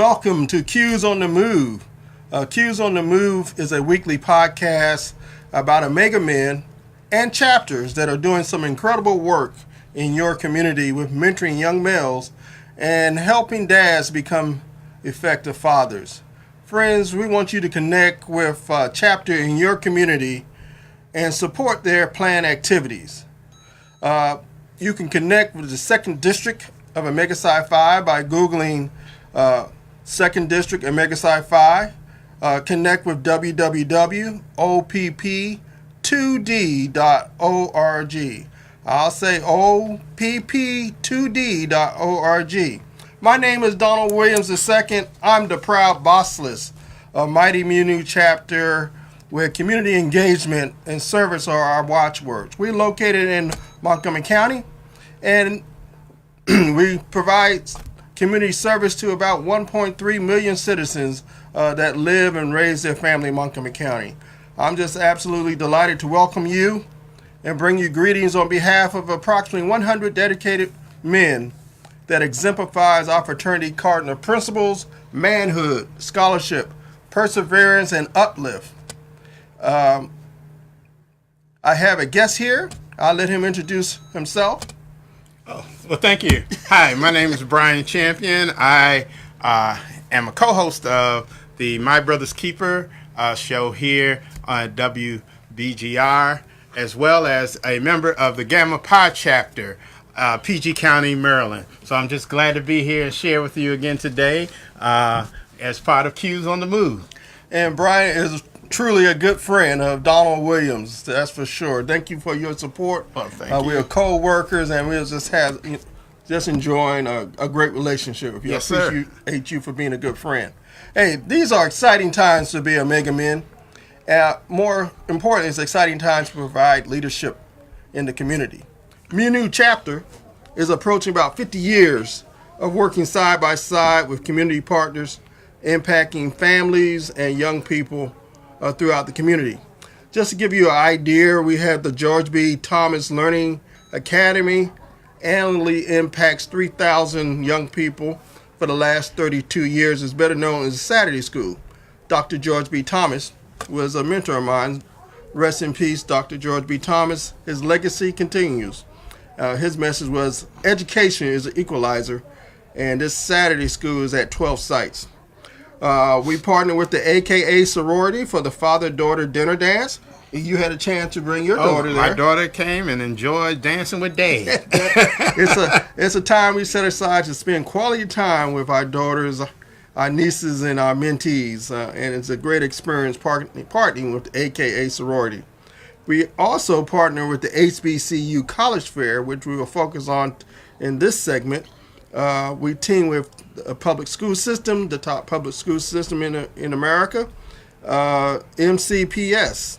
welcome to Q's on the Move. Q's on the Move is a weekly podcast about Omega men and chapters that are doing some incredible work in your community with mentoring young males and helping dads become effective fathers. Friends, we want you to connect with a chapter in your community and support their planned activities. You can connect with the 2nd District of Omega Psi Phi by Googling 2nd District Omega Psi Phi. Connect with www.opp2d.org. I'll say opp2d.org. My name is Donald Williams II. I'm the proud bossless of Mighty Munu chapter, where community engagement and service are our watchwords. We're located in Montgomery County, and we provide community service to about 1.3 million citizens that live and raise their family in Montgomery County. I'm just absolutely delighted to welcome you and bring you greetings on behalf of approximately 100 dedicated men that exemplifies our fraternity cardinal principles: manhood, scholarship, perseverance, and uplift. I have a guest here. I'll let him introduce himself. Oh, well, thank you. Hi, my name is Brian Champion. I am a co-host of the My Brother's Keeper show here on WBGR, as well as a member of the Gamma Pi chapter, PG County, Maryland. So I'm just glad to be here and share with you again today as part of Q's on the Move. And Brian is truly a good friend of Donald Williams, that's for sure. Thank you for your support. Well, thank you. We are co-workers, and we'll just enjoying a great relationship with you. Yes, I appreciate you for being a good friend. Hey, these are exciting times to be Omega men. More importantly, it's exciting times to provide leadership in the community. Munu chapter is approaching about 50 years of working side by side with community partners, impacting families and young people throughout the community. Just to give you an idea, we have the George B. Thomas Learning Academy, annually impacts 3,000 young people for the last 32 years. It's better known as Saturday School. Dr. George B. Thomas was a mentor of mine. Rest in peace, Dr. George B. Thomas. His legacy continues. His message was, education is an equalizer, and this Saturday School is at 12 sites. We partnered with the AKA sorority for the father-daughter dinner dance. You had a chance to bring your daughter there. My daughter came and enjoyed dancing with Dad. It's a time we set aside to spend quality time with our daughters, our nieces, and our mentees, and it's a great experience partnering with the AKA sorority. We also partner with the HBCU College Fair, which we will focus on in this segment. We team with a public school system, the top public school system in America, MCPS.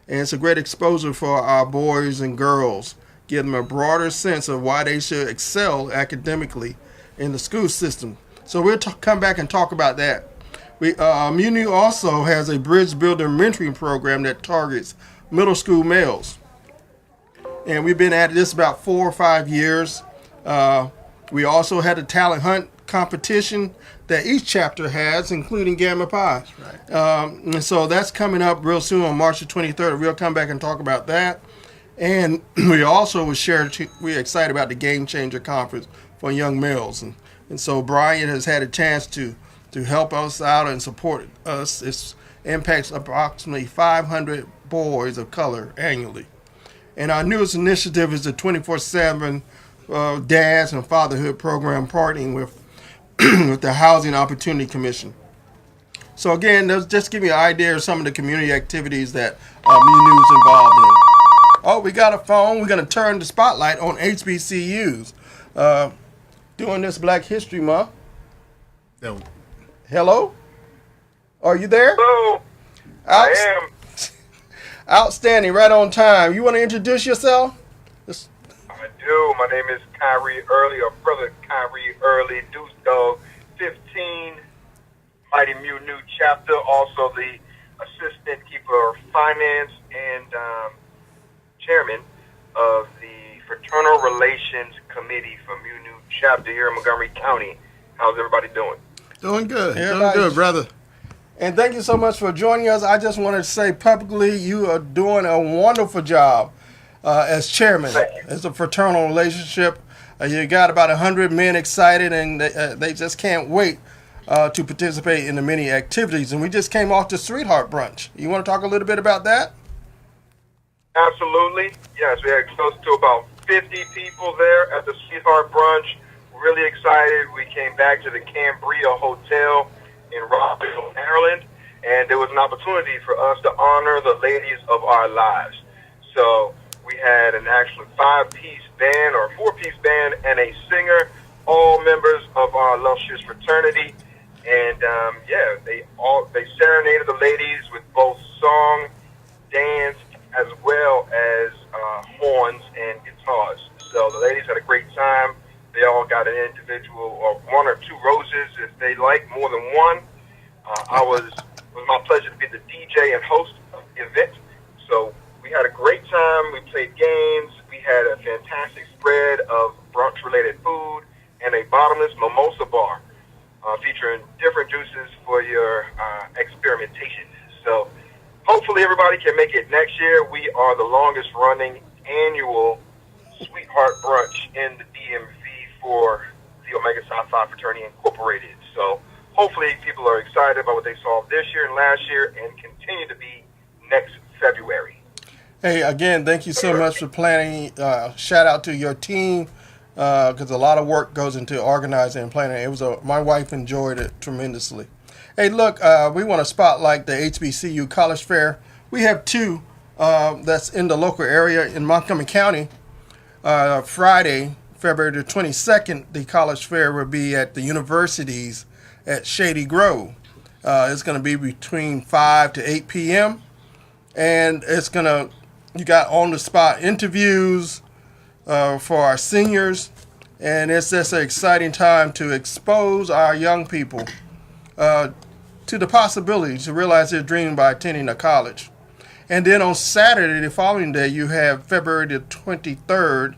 And it's a great exposure for our boys and girls, give them a broader sense of why they should excel academically in the school system. So we'll come back and talk about that. Munu also has a Bridge Builder mentoring program that targets middle school males. And we've been at this about 4 or 5 years. We also had a talent hunt competition that each chapter has, including Gamma Pi. Right. And so that's coming up real soon on March the 23rd. We'll come back and talk about that. And we also we're excited about the Game Changer Conference for young males. And so Brian has had a chance to help us out and support us. It impacts approximately 500 boys of color annually. And our newest initiative is the 24/7 Dads and Fatherhood program, partnering with with the Housing Opportunity Commission. So again, just give me an idea of some of the community activities that Munu is involved in. Oh, we got a phone. We're going to turn the spotlight on HBCUs. Doing this Black History Month. No. Hello? Are you there? Hello. I am. Outstanding, right on time. You want to introduce yourself? I do. My name is Kyrie Early, or Brother Kyrie Early, Deuce Dog 15, Mighty Munu chapter, also the Assistant Keeper of Finance and Chairman of the Fraternal Relations Committee for Munu chapter here in Montgomery County. How's everybody doing? Doing good. Doing Everybody's- good, brother. And thank you so much for joining us. I just wanted to say publicly, you are doing a wonderful job as chairman. Thank you. It's a fraternal relationship. You got about 100 men excited, and they just can't wait to participate in the many activities. And we just came off the Sweetheart Brunch. You want to talk a little bit about that? Absolutely. Yes, we had close to about 50 people there at the Sweetheart Brunch. Really excited. We came back to the Cambria Hotel in Rockville, Maryland, and there was an opportunity for us to honor the ladies of our lives. So we had an actual 5-piece band or 4-piece band and a singer, all members of our illustrious fraternity. And they serenaded the ladies with both song, dance, as well as horns and guitars. So the ladies had a great time. They all got an individual or 1 or 2 roses if they like more than one. It was my pleasure to be the DJ and host of the event. So we had a great time. We played games. We had a fantastic spread of brunch-related food and a bottomless mimosa bar featuring different juices for your experimentation. So hopefully everybody can make it next year. We are the longest-running annual Sweetheart Brunch in the DMV for the Omega Psi Phi Fraternity Incorporated. So hopefully people are excited about what they saw this year and last year and continue to be next February. Hey, again, thank you so much for planning. Shout out to your team because a lot of work goes into organizing and planning. My wife enjoyed it tremendously. Hey, look, we want to spotlight the HBCU College Fair. We have 2 that's in the local area in Montgomery County. Friday, February the 22nd, the College Fair will be at the universities at Shady Grove. It's going to be between 5 to 8 p.m. And you got on-the-spot interviews for our seniors. And it's just an exciting time to expose our young people to the possibility to realize their dream by attending a college. And then on Saturday, the following day, you have February the 23rd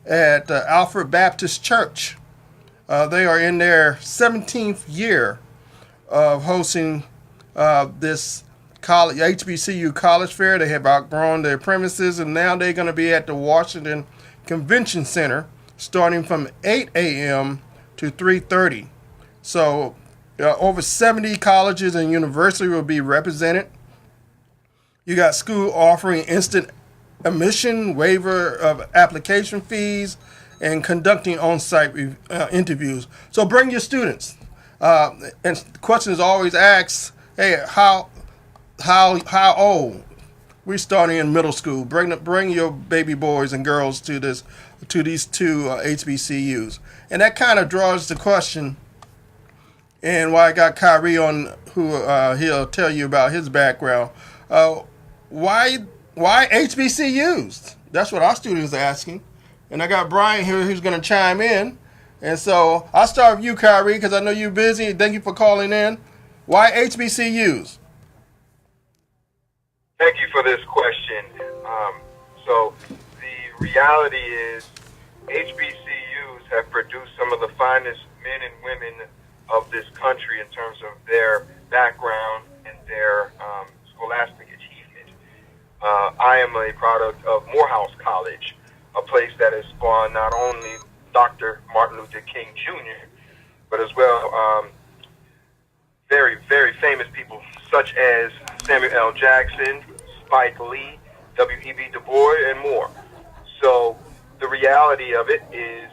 at Alfred Baptist Church. They are in their 17th year of hosting this college HBCU College Fair. They have outgrown their premises, and now they're going to be at the Washington Convention Center starting from 8 a.m. to 3:30. So over 70 colleges and universities will be represented. You got school offering instant admission, waiver of application fees, and conducting on-site interviews. So bring your students. And the question is always asked, hey, how old? We're starting in middle school. Bring your baby boys and girls to these 2 HBCUs. And that kind of draws the question, and why I got Kyrie on, who he'll tell you about his background. Why HBCUs? That's what our students are asking. And I got Brian here who's going to chime in. And so I'll start with you, Kyrie, because I know you're busy. Thank you for calling in. Why HBCUs? Thank you for this question. So the reality is HBCUs have produced some of the finest men and women of this country in terms of their background and their scholastic achievement. I am a product of Morehouse College, a place that has spawned not only Dr. Martin Luther King Jr., but as well very, very famous people such as Samuel L. Jackson, Spike Lee, W.E.B. Du Bois, and more. So the reality of it is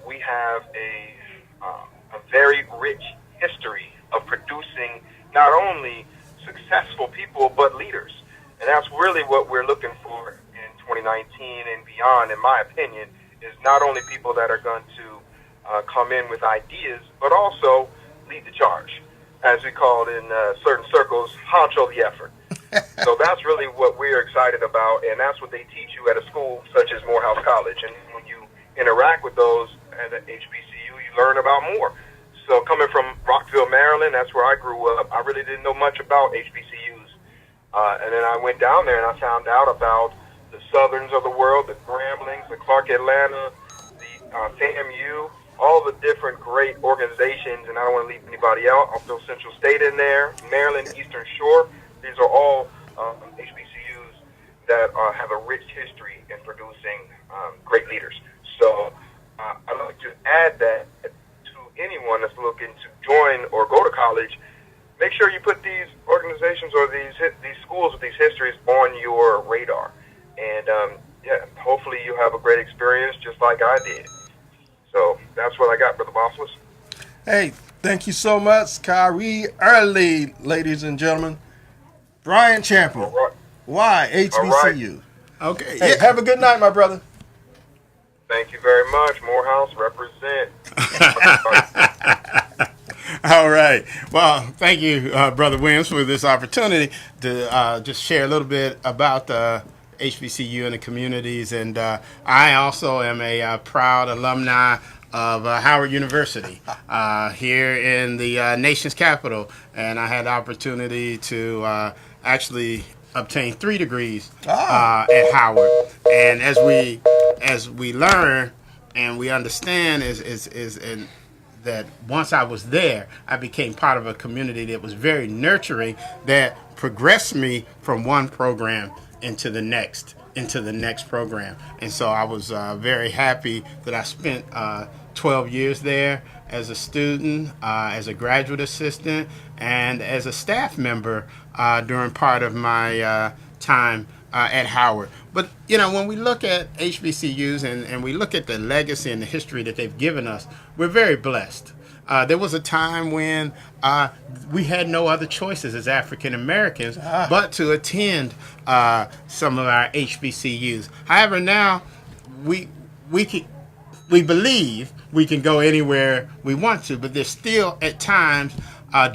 we have a very rich history of producing not only successful people, but leaders. And that's really what we're looking for in 2019 and beyond, in my opinion, is not only people that are going to come in with ideas, but also lead the charge. As we call it in certain circles, honcho the effort. So that's really what we're excited about, and that's what they teach you at a school such as Morehouse College. And when you interact with those at HBCU, you learn about more. So coming from Rockville, Maryland, that's where I grew up, I really didn't know much about HBCUs. And then I went down there and I found out about the Southerns of the world, the Gramblings, the Clark Atlanta, the FAMU, all the different great organizations, and I don't want to leave anybody out. I'll throw Central State in there, Maryland, Eastern Shore. These are all HBCUs that have a rich history in producing great leaders. So I'd like to add that to anyone that's looking to join or go to college, make sure you put these organizations or these schools with these histories on your radar. And hopefully you have a great experience just like I did. So that's what I got, Brother Bosselus. Hey, thank you so much, Kyrie Early, ladies and gentlemen. Brian Champion. All right. Why HBCU? Okay. Hey, have a good night, my brother. Thank you very much. Morehouse, represent. All right. Well, thank you, Brother Williams, for this opportunity to just share a little bit about HBCU and the communities. And I also am a proud alumni of Howard University here in the nation's capital. And I had the opportunity to actually obtain 3 degrees at Howard. And as we learn and we understand is that once I was there, I became part of a community that was very nurturing, that progressed me from one program into the next program. And so I was very happy that I spent 12 years there as a student, as a graduate assistant, and as a staff member during part of my time at Howard. But, you know, when we look at HBCUs and we look at the legacy and the history that they've given us, we're very blessed. There was a time when we had no other choices as African Americans but to attend some of our HBCUs. However, now we believe we can go anywhere we want to, but there's still at times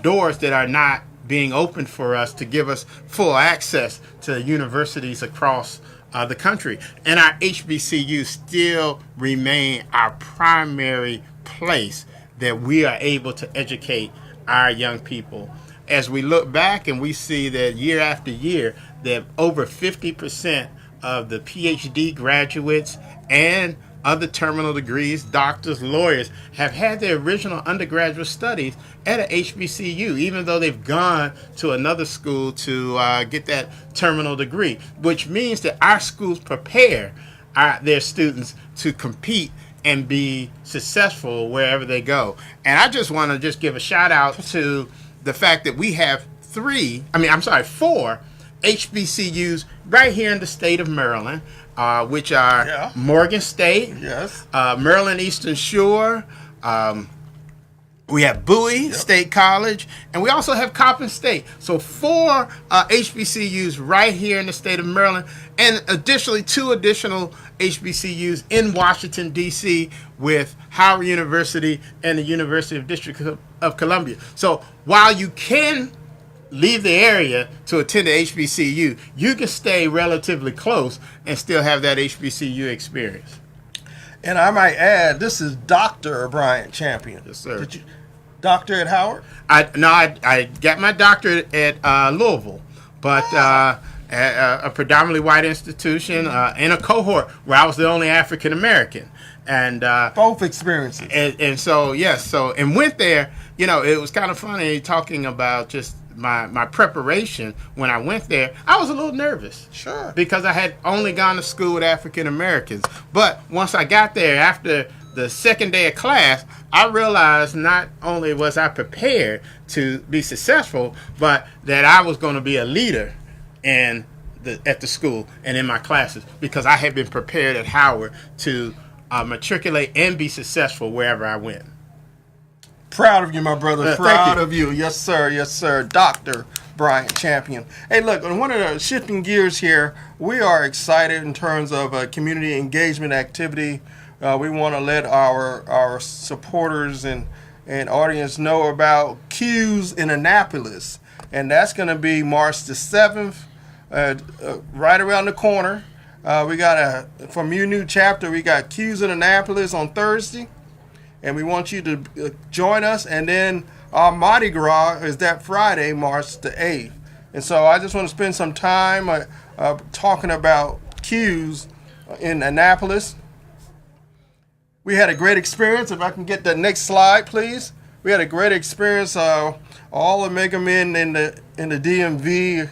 doors that are not being opened for us to give us full access to universities across the country. And our HBCUs still remain our primary place that we are able to educate our young people. As we look back and we see that year after year, that over 50% of the PhD graduates and other terminal degrees, doctors, lawyers, have had their original undergraduate studies at a HBCU, even though they've gone to another school to get that terminal degree, which means that our schools prepare their students to compete and be successful wherever they go. And I just want to give a shout out to the fact that we have 4 HBCUs right here in the state of Maryland, which are Morgan State, Maryland Eastern Shore, we have Bowie State College, and we also have Coppin State. So 4 HBCUs right here in the state of Maryland, and additionally 2 additional HBCUs in Washington, D.C. with Howard University and the University of District of Columbia. So while you can leave the area to attend the HBCU, you can stay relatively close and still have that HBCU experience. And I might add, this is Dr. Brian Champion. Yes, sir. Did you doctor at Howard? I got my doctorate at Louisville, but at a predominantly white institution in a cohort where I was the only African American. And both experiences. And so, yes, and went there, you know, it was kind of funny talking about just my preparation when I went there. I was a little nervous. Sure. Because I had only gone to school with African Americans. But once I got there, after the second day of class, I realized not only was I prepared to be successful, but that I was going to be a leader at the school and in my classes, because I had been prepared at Howard to matriculate and be successful wherever I went. Proud of you, my brother. Thank Proud you. of you. Yes, sir. Yes, sir. Dr. Brian Champion. Hey, look, on one of the shifting gears here, we are excited in terms of a community engagement activity. We want to let our supporters and audience know about Q's in Annapolis. And that's going to be March the 7th, right around the corner. We got from UNU chapter, we got Q's in Annapolis on Thursday. And we want you to join us. And then our Mardi Gras is that Friday, March the 8th. And so I just want to spend some time talking about Q's in Annapolis. We had a great experience. If I can get the next slide, please. We had a great experience. All the Mega Men in the DMV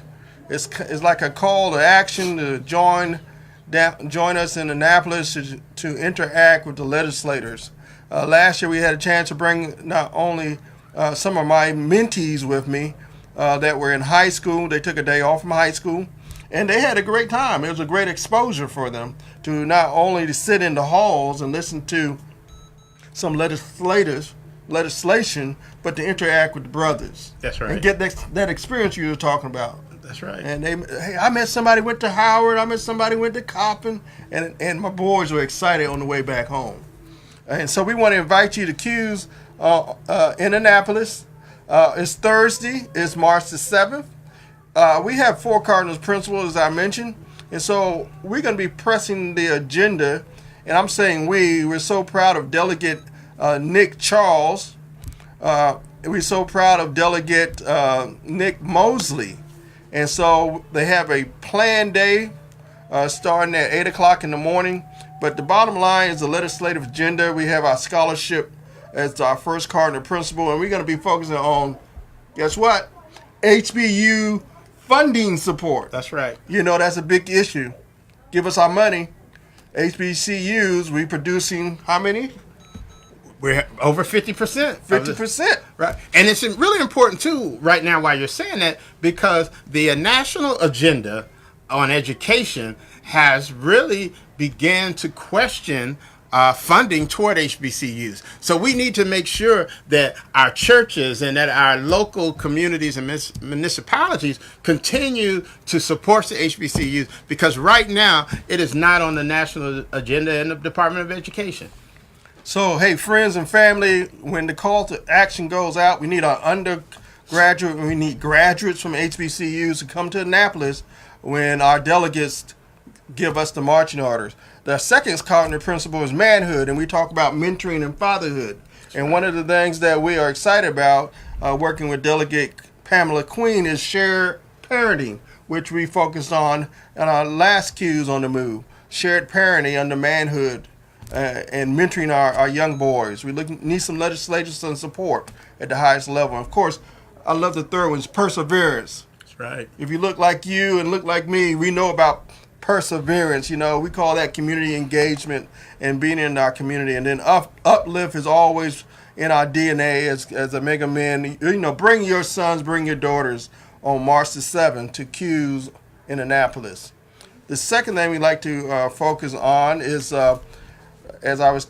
is like a call to action to join us in Annapolis to interact with the legislators. Last year we had a chance to bring not only some of my mentees with me that were in high school. They took a day off from high school, and they had a great time. It was a great exposure for them to not only to sit in the halls and listen to some legislation, but to interact with the brothers. That's right. And get that experience you were talking about. That's right. And hey, I met somebody went to Howard. I met somebody went to Coppin, and my boys were excited on the way back home. And so we want to invite you to Q's in Annapolis. It's Thursday. It's March the 7th. We have 4 Cardinals principals, as I mentioned, and so we're going to be pressing the agenda. And I'm saying we're so proud of Delegate Nick Charles. We're so proud of Delegate Nick Mosley. And so they have a planned day starting at 8 o'clock in the morning. But the bottom line is the legislative agenda. We have our scholarship as our first cardinal principle, and we're going to be focusing on, guess what? HBU funding support. That's right. You know, that's a big issue. Give us our money. HBCUs, we producing how many? We're over 50%. 50%. Right. And it's really important, too, right now, while you're saying that, because the national agenda on education has really began to question funding toward HBCUs. So we need to make sure that our churches and that our local communities and municipalities continue to support the HBCUs, because right now it is not on the national agenda in the Department of Education. So, hey, friends and family, when the call to action goes out, we need our undergraduate, we need graduates from HBCUs to come to Annapolis when our delegates give us the marching orders. The second cardinal principle is manhood, and we talk about mentoring and fatherhood. And one of the things that we are excited about working with Delegate Pamela Queen is shared parenting, which we focused on in our last Q's on the Move. Shared parenting under manhood and mentoring our young boys. We need some legislation and support at the highest level. Of course, I love the third one, is perseverance. That's right. If you look like you and look like me, we know about perseverance. You know, we call that community engagement and being in our community. And then uplift is always in our DNA as a Mega Men. You know, bring your sons, bring your daughters on March the 7th to Q's in Annapolis. The second thing we like to focus on is, as I was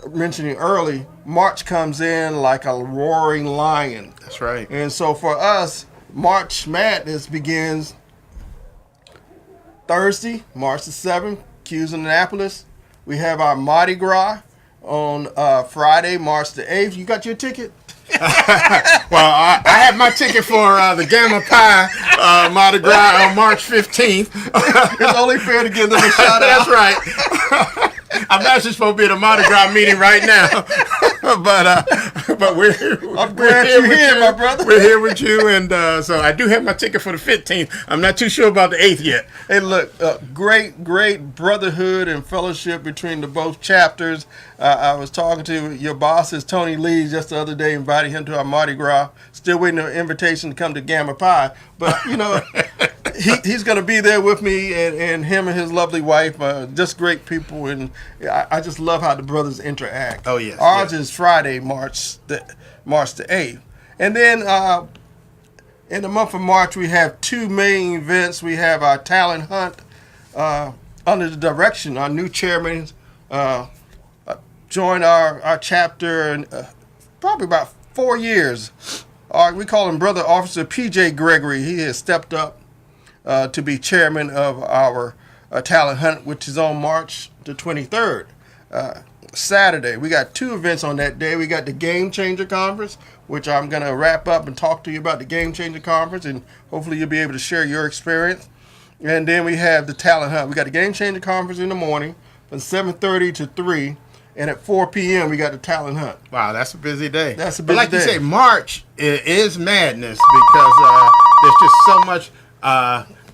mentioning early, March comes in like a roaring lion. That's right. And so for us, March Madness begins Thursday, March the 7th, Q's in Annapolis. We have our Mardi Gras on Friday, March the 8th. You got your ticket? Well, I have my ticket for the Gamma Pi Mardi Gras on March 15th. It's only fair to give them a shout out. That's right. I'm actually supposed to be at a Mardi Gras meeting right now, but we're here. I'm glad you're here, my brother. We're here with you, and so I do have my ticket for the 15th. I'm not too sure about the 8th yet. Hey, look, great brotherhood and fellowship between the both chapters. I was talking to your bosses, Tony Lee, just the other day, inviting him to our Mardi Gras. Still waiting on an invitation to come to Gamma Pi, but you know. He's going to be there with me, and him and his lovely wife, just great people, and I just love how the brothers interact. Oh, yes. Ours is Friday, March the 8th. And then in the month of March, we have 2 main events. We have our talent hunt under the direction, our new chairman joined our chapter in probably about 4 years. We call him Brother Officer P.J. Gregory. He has stepped up to be chairman of our talent hunt, which is on March the 23rd, Saturday. We got 2 events on that day. We got the Game Changer Conference, which I'm going to wrap up and talk to you about the Game Changer Conference, and hopefully you'll be able to share your experience. And then we have the talent hunt. We got the Game Changer Conference in the morning from 7:30 to 3, and at 4 p.m. we got the talent hunt. Wow, that's a busy day. That's a but busy like day. you say, March is madness because there's just so much.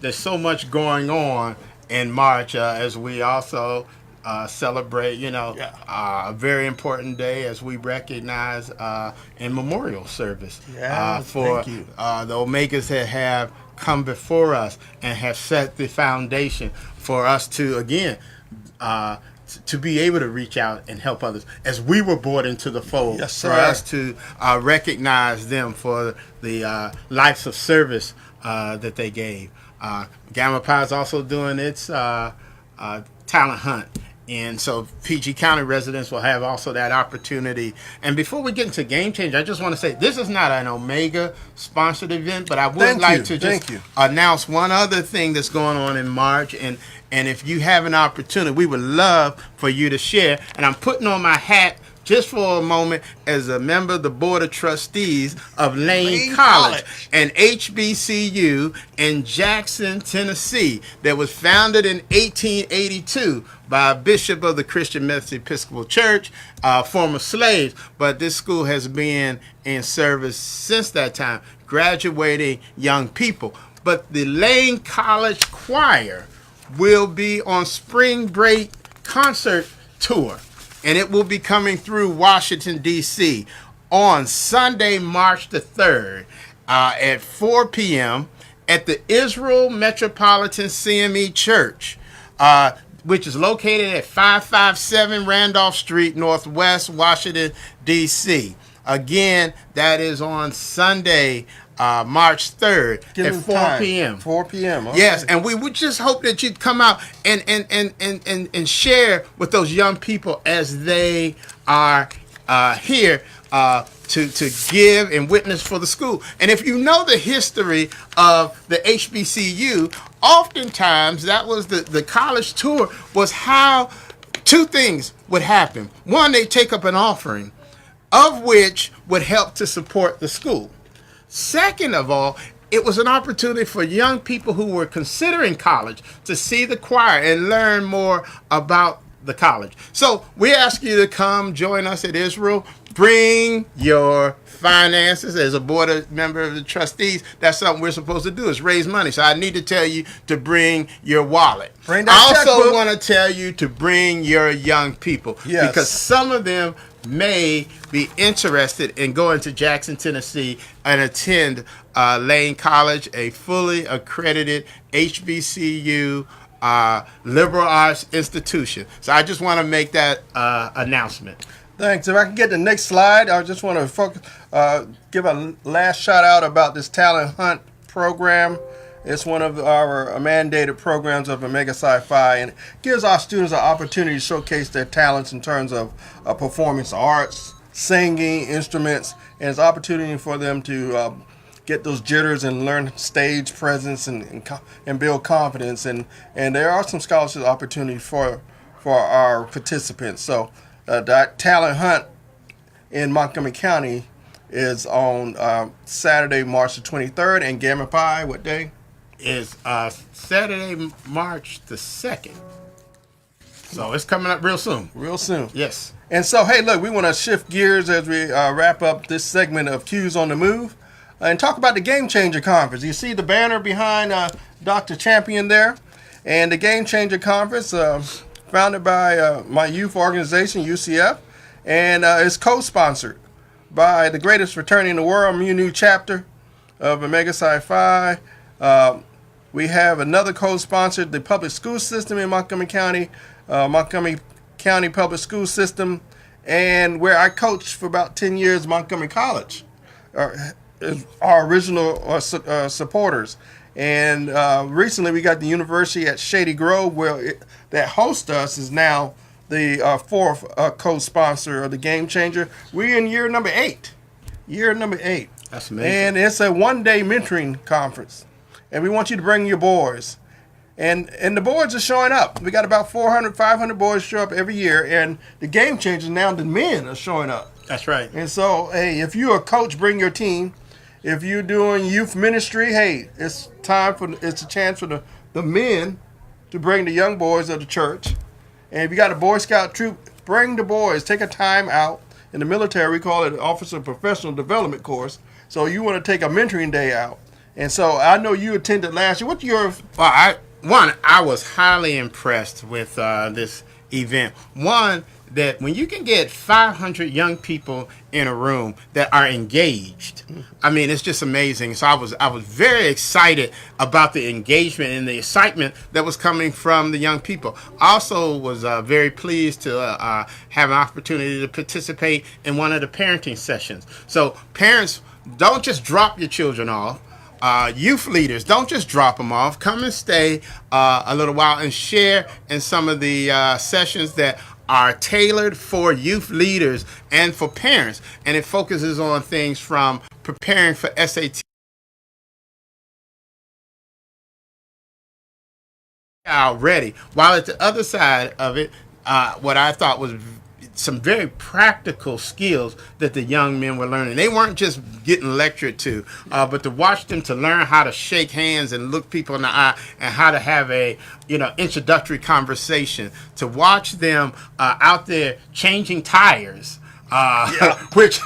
There's so much going on in March as we also celebrate, Yeah. a very important day as we recognize in memorial service Yeah, for thank you. the Omegas that have come before us and have set the foundation for us to, again, to be able to reach out and help others as we were brought into the fold. Yes, for sir. us to recognize them for the lives of service that they gave. Gamma Pi is also doing its talent hunt. And so PG County residents will have also that opportunity. And before we get into Game Changer, I just want to say this is not an Omega sponsored event, but I would Thank like you. to Thank just you. announce one other thing that's going on in March. And if you have an opportunity, we would love for you to share. And I'm putting on my hat just for a moment as a member of the Board of Trustees of Lane College, an HBCU in Jackson, Tennessee, that was founded in 1882 by a bishop of the Christian Methodist Episcopal Church, former slaves. But this school has been in service since that time, graduating young people. But the Lane College Choir will be on spring break concert tour, and it will be coming through Washington, D.C. on Sunday, March the 3rd at 4 p.m. at the Israel Metropolitan CME Church, which is located at 557 Randolph Street, Northwest Washington, D.C. Again, that is on Sunday, March 3rd Give at them 4 time. p.m. 4 p.m. Okay. Yes, and we would just hope that you'd come out and share with those young people as they are here to give and witness for the school. And if you know the history of the HBCU, oftentimes that was the college tour was how two things would happen. One, they take up an offering, of which would help to support the school. Second of all, it was an opportunity for young people who were considering college to see the choir and learn more about the college. So we ask you to come join us at Israel. Bring your finances as a board member of the trustees. That's something we're supposed to do, is raise money. So I need to tell you to bring your wallet. Bring that I also checkbook. want to tell you to bring your young people. Yes. Because some of them may be interested in going to Jackson, Tennessee and attend Lane College, a fully accredited HBCU liberal arts institution. So I just want to make that announcement. Thanks. If I can get the next slide, I just want to focus, give a last shout out about this talent hunt program. It's one of our mandated programs of Omega Psi Phi, and it gives our students an opportunity to showcase their talents in terms of performance arts, singing, instruments, and it's an opportunity for them to get those jitters and learn stage presence and build confidence. And there are some scholarship opportunities for our participants. So that talent hunt in Montgomery County is on Saturday, March the 23rd, and Gamma Pi, what day? Is Saturday, March the 2nd. So it's coming up real soon. Real soon. Yes. And so, hey, look, we want to shift gears as we wrap up this segment of Q's on the Move and talk about the Game Changer Conference. You see the banner behind Dr. Champion there, and the Game Changer Conference, founded by my youth organization, UCF, and is co-sponsored by the greatest fraternity in the world, Mu Nu chapter of Omega Psi Phi. We have another co-sponsor, the public school system in Montgomery County Public School System, and where I coached for about 10 years, Montgomery College, our original supporters. And recently we got the university at Shady Grove, that hosts us, is now the fourth co-sponsor of the Game Changer. We're in year number 8. That's amazing. And it's a one-day mentoring conference. And we want you to bring your boys. And the boys are showing up. We got about 400, 500 boys show up every year. And the Game Changers now, the men are showing up. That's right. And so, hey, if you're a coach, bring your team. If you're doing youth ministry, hey, it's a chance for the men to bring the young boys of the church. And if you got a Boy Scout troop, bring the boys. Take a time out. In the military, we call it an Officer Professional Development course. So you want to take a mentoring day out. And so I know you attended last year. What's your... Well, I was highly impressed with this event. One, that when you can get 500 young people in a room that are engaged, I mean, it's just amazing. So I was very excited about the engagement and the excitement that was coming from the young people. Also was very pleased to have an opportunity to participate in one of the parenting sessions. So parents, don't just drop your children off. Youth leaders, don't just drop them off. Come and stay a little while and share in some of the sessions that are tailored for youth leaders and for parents. And it focuses on things from preparing for SAT already. While at the other side of it, what I thought was some very practical skills that the young men were learning. They weren't just getting lectured to, but to watch them to learn how to shake hands and look people in the eye and how to have a introductory conversation. To watch them out there changing tires. Which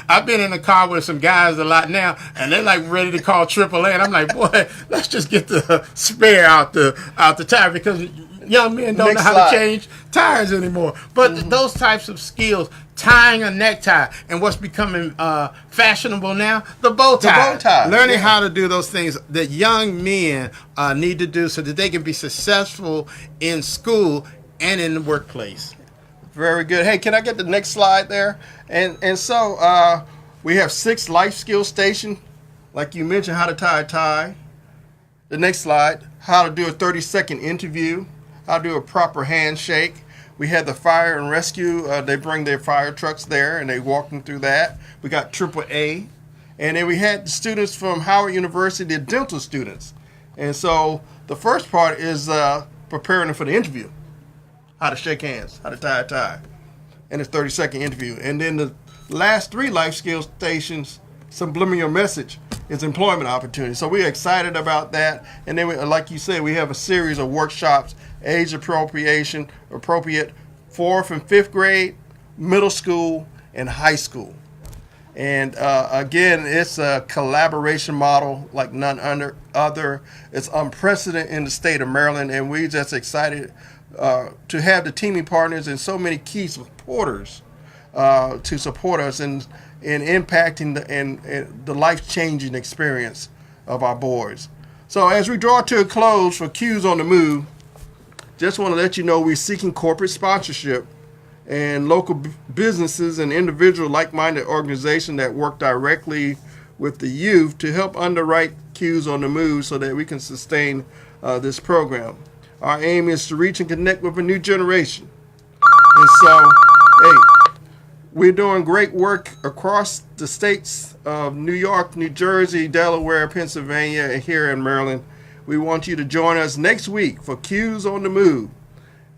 I've been in the car with some guys a lot now, and they're like ready to call AAA, and I'm like, boy, let's just get the spare out the tire, because young men don't know how to change tires anymore. But those types of skills, tying a necktie, and what's becoming fashionable now, the bow tie. The bow tie. Learning how to do those things that young men need to do so that they can be successful in school and in the workplace. Very good. Hey, can I get the next slide there? And so we have 6 life skill stations, like you mentioned, how to tie a tie. The next slide, how to do a 30-second interview, how to do a proper handshake. We had the fire and rescue. They bring their fire trucks there, and they walk them through that. We got AAA. And then we had the students from Howard University, the dental students. And so the first part is preparing them for the interview. How to shake hands, how to tie a tie, and a 30-second interview. And then the last 3 life skill stations, subliminal message, is employment opportunity. So we're excited about that. And then, like you said, we have a series of workshops, age appropriate, 4th and 5th grade, middle school, and high school. And again, it's a collaboration model like none other. It's unprecedented in the state of Maryland, and we're just excited to have the teaming partners and so many key supporters to support us in impacting the life-changing experience of our boys. So as we draw to a close for Q's on the Move, just want to let you know we're seeking corporate sponsorship and local businesses and individual like-minded organizations that work directly with the youth to help underwrite Q's on the Move so that we can sustain this program. Our aim is to reach and connect with a new generation. And so, hey, we're doing great work across the states of New York, New Jersey, Delaware, Pennsylvania, and here in Maryland. We want you to join us next week for Q's on the Move.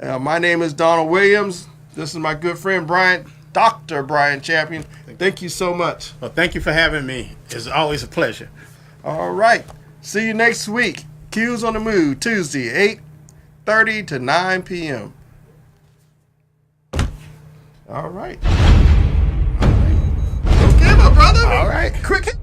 My name is Donald Williams. This is my good friend Dr. Brian Champion. Thank you so much. Well, thank you for having me. It's always a pleasure. All right. See you next week. Q's on the Move, Tuesday, 8:30 to 9 p.m. All right. Okay, my brother. All right. Quick.